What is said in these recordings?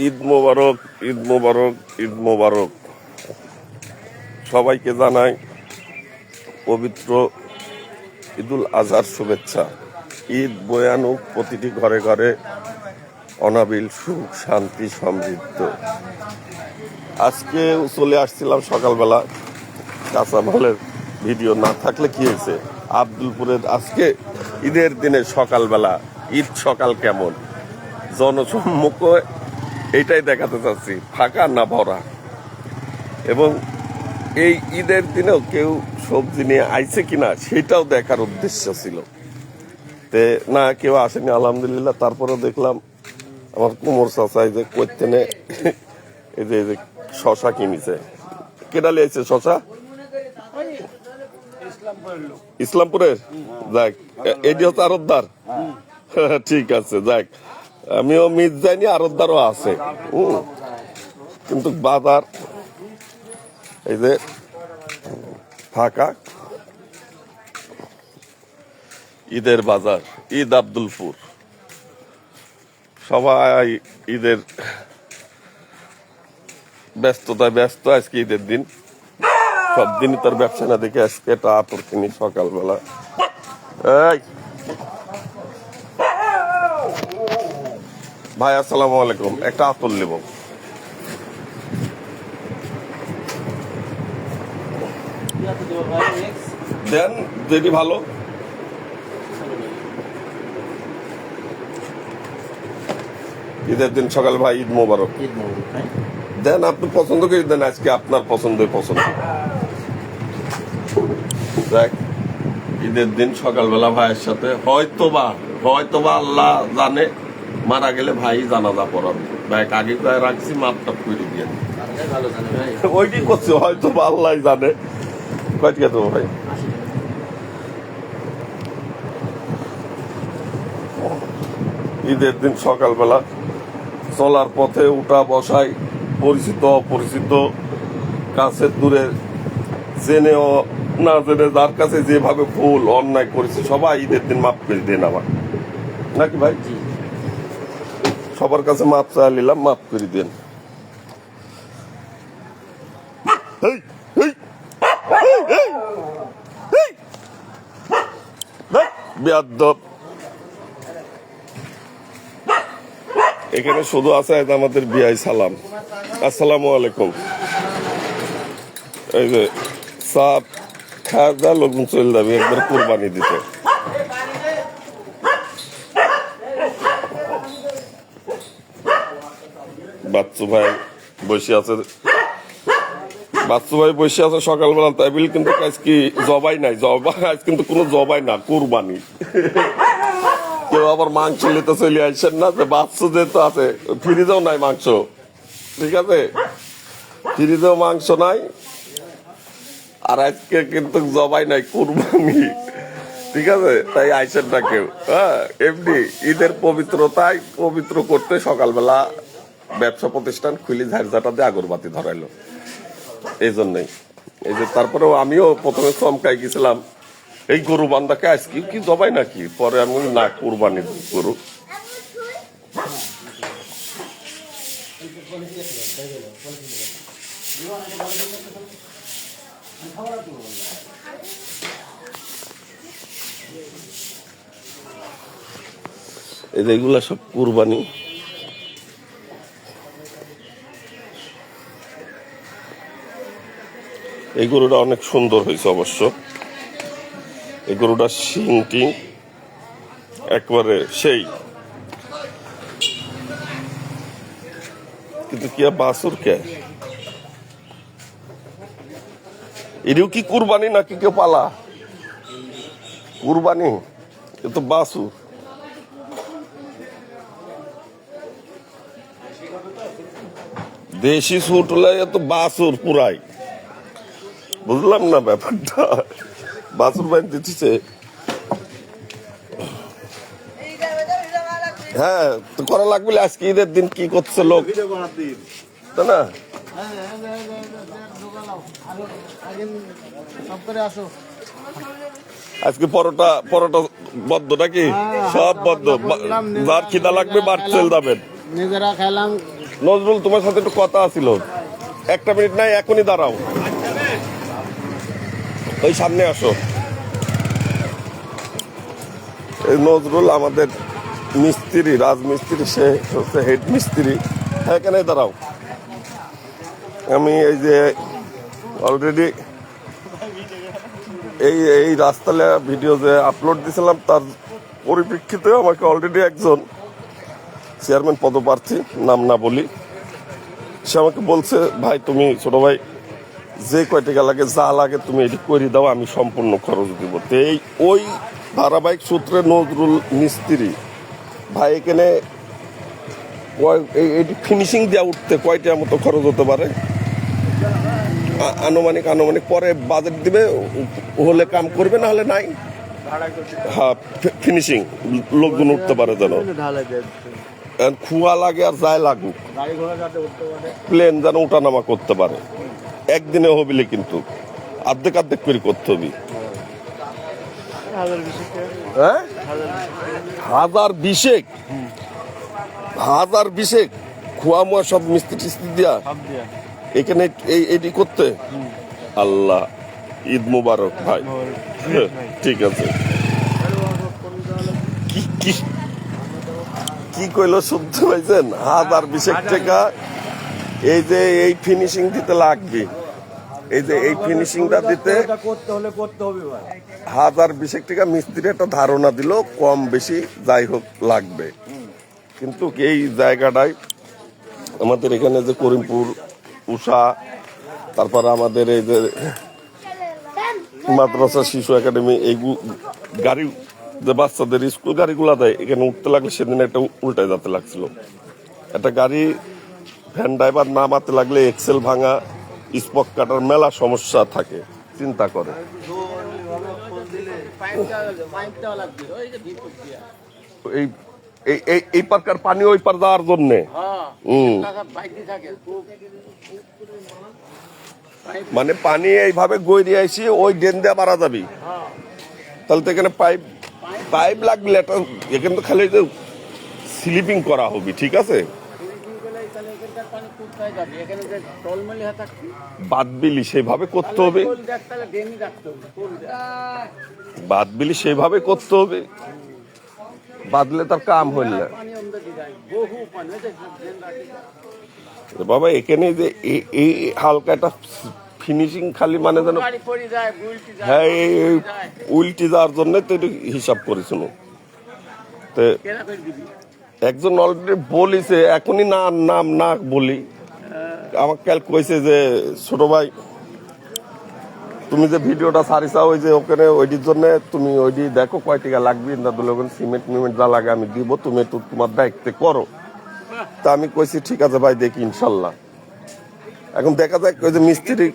ঈদ মোবারক, ঈদ মোবারক, ঈদ মোবারক। সবাইকে জানাই পবিত্র ঈদুল আজহার শুভেচ্ছা। ঈদ বয়ে আনুক প্রতিটি ঘরে ঘরে অনাবিল সুখ, শান্তি, সমৃদ্ধ। আজকে চলে আসছিলাম সকালবেলা, কাঁচামালের ভিডিও না থাকলে কি হয়েছে, আব্দুলপুরের আজকে ঈদের দিনে সকালবেলা ঈদ সকাল কেমন জনসম্মুখে এইটাই দেখাতে চাচ্ছি, ফাঁকা না ভরা। এবং এই ঈদের দিনেও কেউ সবজি নিয়ে আইছে কিনা সেটাও দেখার উদ্দেশ্য ছিল। তে না, কেউ আসেনি আলহামদুলিল্লাহ। তারপরে দেখলাম আমার কুমোর চাচা এই যে কৈতেনে এই যে শশা কিনেছে। কেডা লিয়েছে শশা? ইসলামপুরের। যাক, এটি হচ্ছে আরতদার। ঠিক আছে, যাক, আমিও মিস যাইনি, আরতদারও আছে। কিন্তু বাজার এই যে ফাঁকা। ঈদের বাজার, ঈদ আব্দুলপুর, সবাই ঈদের ব্যস্ততায় ব্যস্ত। আজকে ঈদের দিন, সব দিনই তার ব্যবসা না দেখে আজকে এটা আতর কিনি সকালবেলা। এই ভাই, আসসালামু আলাইকুম, একটা আতর নেব। দেন, যেটি ভালো। ঈদের দিন সকাল ভাই, ঈদ মোবারক। দেন, আপনি পছন্দ করে দেন, আজকে আপনার পছন্দই পছন্দ। দেখ, ঈদের দিন সকালবেলা ভাইয়ের সাথে হয়তোবা আল্লাহ জানে মারা গেলে ভাই জানাজা পড়াবে। ভাই আগে প্রায় রাখছি, মাপটা করে দিয়ে ওইটি করছে, হয়তোবা আল্লাহ জানে। কয়টি দেবো ভাই? ঈদের দিন সকালবেলা চলার পথে উঠা বসাই, পরিচিত অপরিচিত, কাছের দূরে, জেনেও না জেনে, যার কাছে যেভাবে ভুল অন্যায় করেছে সবাই ঈদের দিন মাফ করে দেন আমার, নাকি ভাই? সবার কাছে মাপ চাই নিলাম, মাফ করে দেন। বেয়াদব, এখানে শুধু আছে আমাদের বিআই সালাম। আসসালামু আলাইকুম। এই যে সাপ খাওয়া যা লোকজন চলে যাবে একবার কুরবানি দিতে। বাচ্চু ভাই বসে আছে, সকালবেলা তাইবিল, কিন্তু আজ কি জবাই নাই, আজ কিন্তু কোনো জবাই না, কুরবানি। কেউ আবার মাংস নিতে চলে আসছেন না, যে বাচ্চু যেহেতু আছে, ফ্রিজেও নাই মাংস। ঠিক আছে, ফ্রিজেও মাংস নাই, আর আজকে কিন্তু জবাই নাই, কুরবানি। ঠিক আছে, তাই আইসেন না কেউ। হ্যাঁ, এমনি ঈদের পবিত্রতায় পবিত্র করতে সকালবেলা ব্যবসা প্রতিষ্ঠান খুলি ঝাড়ঝাটা দিয়ে আগরবাতি ধরাইলো। এই জন্যই এই যে, তারপরেও আমিও প্রথমে চমকাই গেছিলাম, এই গরু বান্ধাকে আজকে কি জবাই নাকি? পরে আমি না, কুরবানি গরু। এগুলা সব কুরবানি। এই গরুটা অনেক সুন্দর হয়েছে অবশ্য। এই গরুটা শিংটি একবারে সেই, কিন্তু কি বাছুর কে? এটিও কি কুরবানি নাকি কেউ পালা? কুরবানি, এ তো বাছুর। দেশি সুট হলে এ তো বাছুর পুরাই। বুঝলাম না ব্যাপারটা, বাছুর বাইন দিচ্ছে। হ্যাঁ, তো করা লাগবে। আজকে ঈদের দিন কি করছে লোক, তাই না? আজকে পরোটা বদ্ধ নাকি? সব বদ্ধ, যার খিদা লাগবে বার চল যাবেন। নিজেরা খাইলাম, নজরুল, তোমার সাথে একটু কথা আছিল, একটা মিনিট নাই, এখনই দাঁড়াও, ওই সামনে আসো। এই নজরুল আমাদের মিস্ত্রি, রাজমিস্ত্রি, সে হচ্ছে হেড মিস্ত্রি। হ্যাঁ, এখানে দাঁড়াও। আমি এই যে অলরেডি এই রাস্তালে ভিডিও যে আপলোড দিয়েছিলাম, তার পরিপ্রেক্ষিতে আমাকে অলরেডি একজন চেয়ারম্যান পদপ্রার্থী, নাম না বলি, সে আমাকে বলছে, ভাই তুমি ছোট ভাই যে কয় টাকা লাগে, যা লাগে তুমি এটি করে দাও, আমি সম্পূর্ণ খরচ দিব। তো ওই ধারাবাহিক সূত্রে নজরুল মিস্ত্রি ভাই এখানে এটি ফিনিশিং দেওয়া উঠতে কয়টার মতো খরচ হতে পারে আনুমানিক পরে বাজেট দিবে, হলে কাম করবে, না হলে নাই। হ্যাঁ, ফিনিশিং লোকজন উঠতে পারে যেন, খুয়া লাগে আর যায় লাগুক, প্লেন যেন উঠানামা করতে পারে। একদিনে হবিলে কিন্তু অর্ধেক করে করতে হবে। হ্যাঁ, 1020 খোয়া মোয়া সব মিস্ত্রি টিস্ত্রি দিয়া এখানে এটি করতে। আল্লাহ, ঈদ মুবারক ভাই। ঠিক আছে, কি কইলো শুনতে পাইছেন? 1020 টাকা এই যে এই ফিনিশিং দিতে লাগবে, এই যে এই ফিনিশিংটা দিতে 1020 টাকা মিস্ত্রি একটা ধারণা দিল, কম বেশি যাই হোক লাগবে। কিন্তু এই জায়গাটায় আমাদের এখানে যে করিমপুর, উষা, তারপরে আমাদের এই যে মাদ্রাসা শিশু একাডেমি, এই গাড়ি যে বাচ্চাদের স্কুল গাড়িগুলা দেয়, এখানে উঠতে লাগলে সেদিন একটা উল্টায় যেতে লাগছিল। একটা গাড়ি ভ্যান ড্রাইভার নামাতে লাগলে এক্সেল ভাঙা, স্পক কাটার মেলা সমস্যা থাকে, চিন্তা করে। এই পার্কার পানি ওই পার যাওয়ার জন্য মানে পানি এইভাবে গড়িয়ে আইসি ওই ড্রেন দিয়ে মারা যাবি, তাহলে তো এখানে পাইপ লাগবে। এখানে তো খালি যে স্লিপিং করা হবে, ঠিক আছে, বাদবিলি সেইভাবে করতে হবে, বাদবিলি সেইভাবে করতে হবে, বাদলে তার কাম হইল না। বাবা এখানে যে এই হালকা একটা ফিনিশিং খালি মানে যেন, হ্যাঁ, উল্টি যাওয়ার জন্য তো একটু হিসাব করেছিল। তো একজন অলরেডি বলিছে, এখনই নাম না বলি, আমাকে কাল কইছে যে ছোট ভাই তুমি যে ভিডিওটা ছাড়িছা, ওই যে ওখানে ওইটির জন্য তুমি ওইটি দেখো কয় টাকা লাগবে, ওখানে সিমেন্ট মিমেন্ট যা লাগে আমি দিব, তুমি একটু তোমার দায়িত্বে করো। তা আমি কইছি ঠিক আছে ভাই, দেখি ইনশাল্লাহ। এখন দেখা যাক, ওই যে মিস্ত্রি,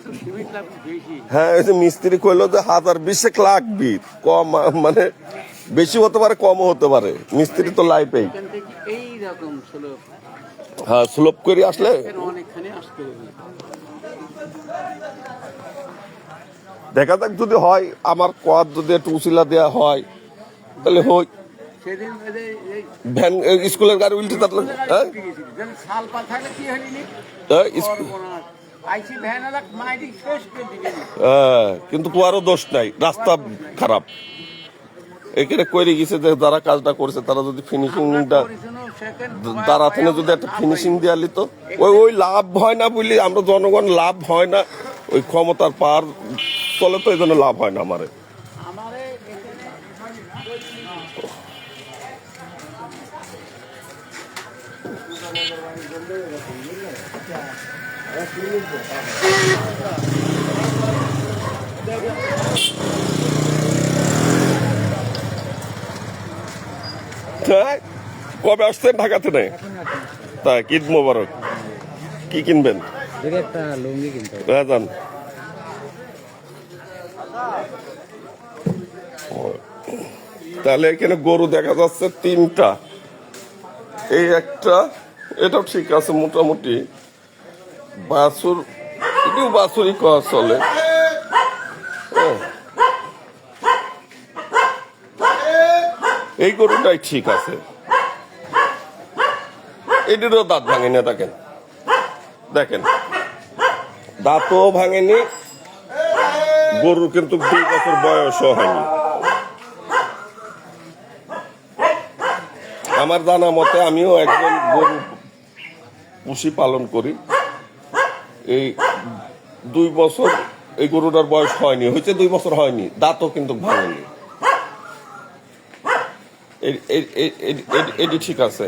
হ্যাঁ ওই যে মিস্ত্রি কইলো যে 1020 লাগবে, কম মানে বেশি হতে পারে, কমও হতে পারে, মিস্ত্রি তো লাইফেই। হ্যাঁ, স্লোপ করে আসলে দেখা যাক, যদি হয় আমার কোয়াদ যদি একটু উচিলা দেওয়া হয় তাহলে হয়। ভ্যান স্কুলের গাড়ি উল্টে থাকলে, কিন্তু তোমারও দোষ নাই, রাস্তা খারাপ এখানে কইরে গেছে। যে যারা কাজটা করছে তারা যদি ফিনিশিংটা তারা থেকে যদি একটা ফিনিশিং দেওয়া লিত, ওই লাভ হয় না বুঝলি, আমরা জনগণ লাভ হয় না, ওই ক্ষমতার পার চলে, তো এই জন্য লাভ হয় না আমারে। কবে আসছেন ঢাকাতে? নেই তাই, ঈদ মোবারক। কি কিনবেন? একটা লুঙ্গি কিনতে হবে। হ্যাঁ, যান। তাহলে এখানে গরু দেখা যাচ্ছে 3টা, এই একটা, এটাও ঠিক আছে মোটামুটি, বাছুর, এটিও বাছুরই করা চলে। এই গরুটাই ঠিক আছে, এটিরও দাঁত ভাঙে না, দেখেন। দেখেন দাঁতও ভাঙেনি, গরুর কিন্তু 2 বছর বয়সও হয়নি। আমার জানা মতে আমিও একজন গরু পুষি পালন করি, এই 2 বছর এই গরুটার বয়স হয়নি, হয়েছে 2 বছর হয়নি, দাঁতও কিন্তু ভাঙেনি। এটি ঠিক আছে।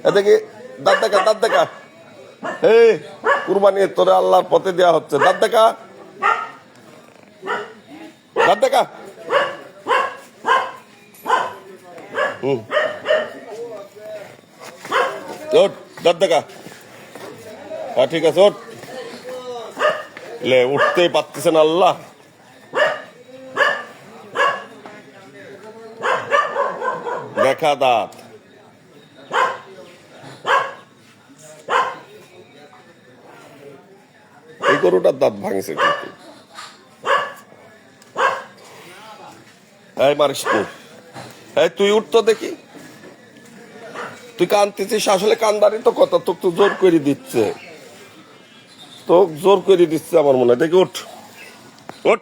এদিকে দাঁত দেখা, দাঁত দেখা, এই কুরবানি তোরে আল্লাহর পথে দেওয়া হচ্ছে, দাঁত দেখা, দাঁত দেখা। ওঠ, দাঁত দেখা। হ্যাঁ ঠিক আছে, ওঠ। লে উঠতেই পারতেছেন আল্লাহ। দেখা দাঁত। এই গরুটার দাঁত ভাঙছে কিন্তু। এই মারিস তুই, এই তুই উঠতো দেখি, তুই কানতেছিস, আসলে কান্দারই তো কথা, তোকে তো জোর করে দিচ্ছে, তোকে জোর করে দিচ্ছে আমার মনে হয়। দেখি উঠ, উঠ,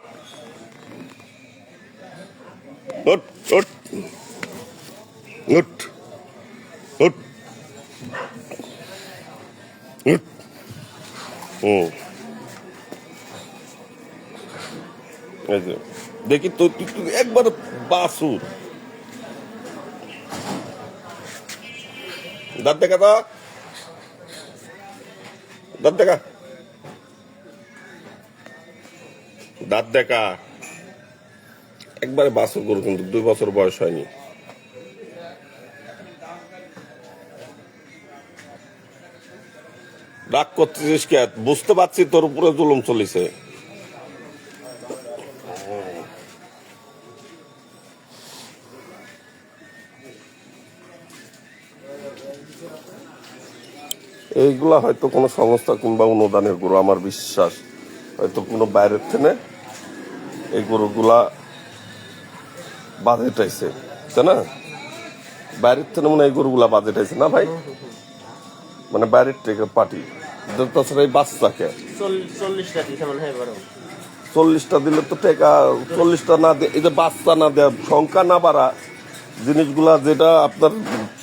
উঠ, উঠ, উঠ, উঠ, উঠ। এই যে দেখি তো, তুই একবার বাসুর দাঁত দেখা, তো দাঁত দেখা, দাঁত দেখা। একবারে বাসুর গরু কিন্তু 2 বছর বয়স হয়নি। রাগ করতেছিস কে? বুঝতে পারছি তোর উপরে জুলুম চলিছে। এইগুলা হয়তো কোনো সংস্থা কিংবা অনুদানের গরু, আমার বিশ্বাস হয়তো কোনো বাইরের থেকে এই গরুগুলা বাজেট আইছে, তাই না? বাইরের থেকে মনে হয় এই গরুগুলা বাজেট আইছে না ভাই, মানে বাইরের থেকে পার্টি। তাছাড়া এই বাচ্চাকে 40টা দিলে তো টাকা, 40টা না দিয়ে, এই যে বাচ্চা না দেয়া, সংখ্যা না বাড়া জিনিসগুলা, যেটা আপনার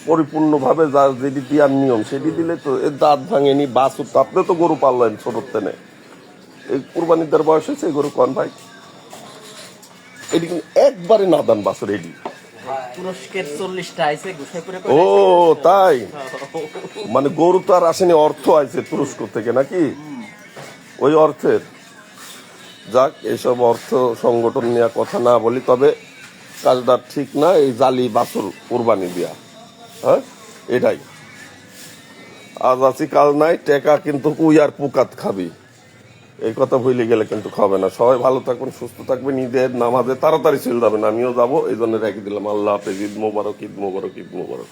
পরিপূর্ণভাবে যেটি দেওয়ার নিয়ম সেটি দিলে তো এর দাঁত ভাঙেনি, বাছুর তো আপনি তো গরু পাললেন ছোটোর তেনে, এই কুরবানির দেওয়ার বয়স হয়েছে এই গরু কন ভাই? এটি কিন্তু একবারে নাদান বাছুর এটি। ও তাই, মানে গরু তো আর আসেনি, অর্থ আইছে তুরস্ক থেকে নাকি? ওই অর্থের, যাক এইসব অর্থ সংগঠন নিয়ে কথা না বলি, তবে কাজটা ঠিক না এই জালি বাছুর কুরবানি দেয়া। হ্যাঁ এটাই, আজ আছি কাল নাই, টেকা কিন্তু কুই আর পুকাত খাবি, এই কথা ভুলে গেলে কিন্তু খাবে না। সবাই ভালো থাকবেন, সুস্থ থাকবেন, ঈদের নামাজে তাড়াতাড়ি চলে যাবেন, আমিও যাবো, এই জন্য রেখে দিলাম। আল্লাহ হাফেজ, ঈদ মোবারক, ঈদ মোবারক, ঈদ মোবারক।